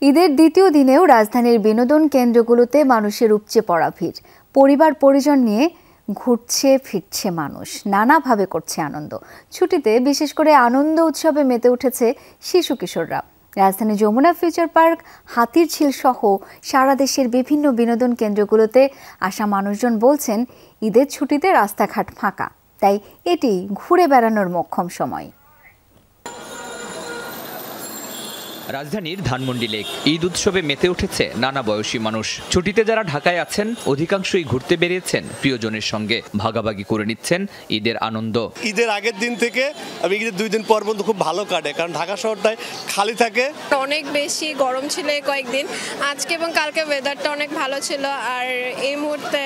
ঈদের দ্বিতীয় দিনেও রাজধানীর বিনোদন কেন্দ্রগুলোতে মানুষের উপচে পড়া ভিড়। পরিবার পরিজন নিয়ে ঘুরছে ফিরছে মানুষ, নানাভাবে করছে আনন্দ। ছুটিতে বিশেষ করে আনন্দ উৎসবে মেতে উঠেছে শিশু কিশোররা। রাজধানী যমুনা ফিউচার পার্ক, হাতিরঝিল সহ সারা দেশের বিভিন্ন বিনোদন কেন্দ্রগুলোতে আসা মানুষজন বলছেন, ঈদের ছুটিতে রাস্তাঘাট ফাঁকা, তাই এটি ঘুরে বেড়ানোর মোক্ষম সময়। রাজধানীর ধানমন্ডি লেক ঈদ উৎসবে মেতে উঠেছে নানা বয়সী মানুষ। ছুটিতে যারা ঢাকায় আছেন অধিকাংশই ঘুরতে বেরিয়েছেন প্রিয়জনের সঙ্গে, ভাগাভাগি করে নিচ্ছেন ঈদের আনন্দ। ঈদের আগের দিন থেকে আমি ঈদের 2 দিন পর পর্যন্ত খুব ভালো কাটে, কারণ ঢাকা শহরটাই খালি থাকে। অনেক বেশি গরম ছিল এই কয়েকদিন, আজকে এবং কালকে ওয়েদারটা অনেক ভালো ছিল, আর এই মুহূর্তে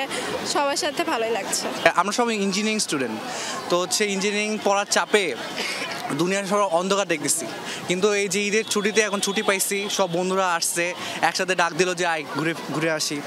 সবার সাথে ভালোই লাগছে। আমরা সবাই ইঞ্জিনিয়ারিং স্টুডেন্ট, তো ইঞ্জিনিয়ারিং পড়ার চাপে দুনিয়ার সব অন্ধকার দেখতেছি, কিন্তু এই যে ঈদের ছুটিতে এখন ছুটি পাইছি, সব বন্ধুরা আসছে, একসাথে ডাক দিল যে আয় ঘুরে ঘুরে আসি।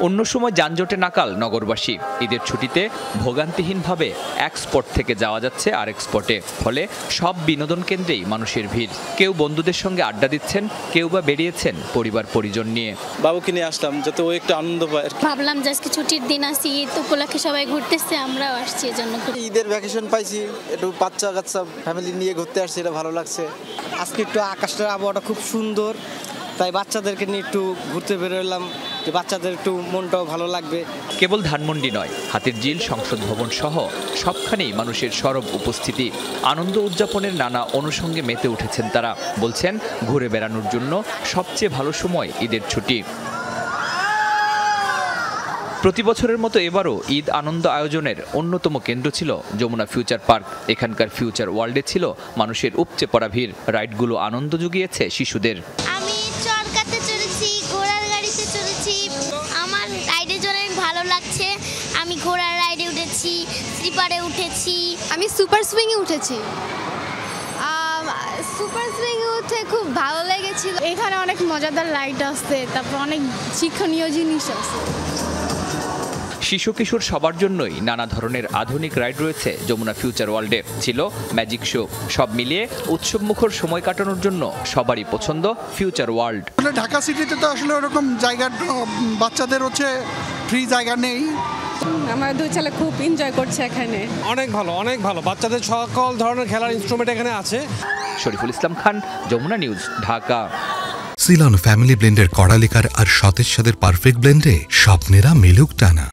অন্য সময় যানজটে নাকাল নগরবাসী, ঈদের ছুটিতে ভোগান্তিহীনভাবে এক স্পট থেকে যাওয়া যাচ্ছে আরেক স্পটে, ফলে সব বিনোদন কেন্দ্রেই মানুষের ভিড়। কেউ বন্ধুদের সঙ্গে আড্ডা দিচ্ছেন, কেউ বা বেরিয়েছেন পরিবার পরিজন নিয়ে। বাবুকে নিয়ে আসলাম যাতে ও একটু আনন্দ পায়। ভাবলাম যে আজকে ছুটির দিন আসি, ঈদ উপলক্ষে সবাই ঘুরতেছে, আমরাও আসছি এজন্য। ঈদের ভ্যাকেশন পাইছি, একটু বাচ্চা কাচ্চা ফ্যামিলি নিয়ে ঘুরতে আসছি, এটা ভালো লাগছে। আজকে একটু আকাশটার আবহাওয়াটা খুব সুন্দর, তাই বাচ্চাদেরকে নিয়ে একটু ঘুরতে বেরোলাম, যে বাচ্চাদের একটু মনটাও ভালো লাগবে। কেবল ধানমন্ডি নয়, হাতিরঝিল, সংসদ ভবন সহ সবখানেই মানুষের সরব উপস্থিতি। আনন্দ উদযাপনের নানা অনুষঙ্গে মেতে উঠেছেন তারা। বলছেন, ঘুরে বেড়ানোর জন্য সবচেয়ে ভালো সময় ঈদের ছুটি। প্রতি বছরের মতো এবারও ঈদ আনন্দ আয়োজনের অন্যতম কেন্দ্র ছিল যমুনা ফিউচার পার্ক। এখানকার ফিউচার ওয়ার্ল্ডে ছিল মানুষের উপচে পড়া ভিড়। রাইডগুলো আনন্দ জুগিয়েছে শিশুদের। আমি চরকাতে চড়েছি, ঘোড়ার গাড়িতে চড়েছি, আমার রাইডের জন্য ভালো লাগছে। আমি ঘোড়ার রাইডে উঠেছি, স্লিপারে উঠেছি, আমি সুপার সুইংয়ে উঠেছি। সুপার সুইংয়ে উঠে খুব ভালো লেগেছিল। এখানে অনেক মজাদার রাইড আছে, তারপর অনেক শিক্ষণীয় জিনিস আছে। শিশু কিশোর সবার জন্যই নানা ধরনের আধুনিক রাইড রয়েছে যমুনা ফিউচার ওয়ার্ল্ডে। ছিল ম্যাজিক শো। সব মিলিয়ে উৎসবমুখর সময় কাটানোর জন্য সবারই পছন্দ ফিউচার ওয়ার্ল্ড। ঢাকা সিটিতে তো আসলে ওরকম জায়গা, বাচ্চাদের ফ্রি জায়গা নেই। আমার 2 ছেলে খুব এনজয় করছে এখানে। অনেক ভালো, অনেক ভালো। বাচ্চাদের সকল ধরনের খেলার ইনস্ট্রুমেন্ট এখানে আছে। Shariful Islam Khan, Jamuna news, Dhaka. Ceylon family ব্লেন্ডের কড়ালিকার আর সতেজ স্বাদের পারফেক্ট ব্লেন্ডে স্বপ্নেরা মিলুক টানা।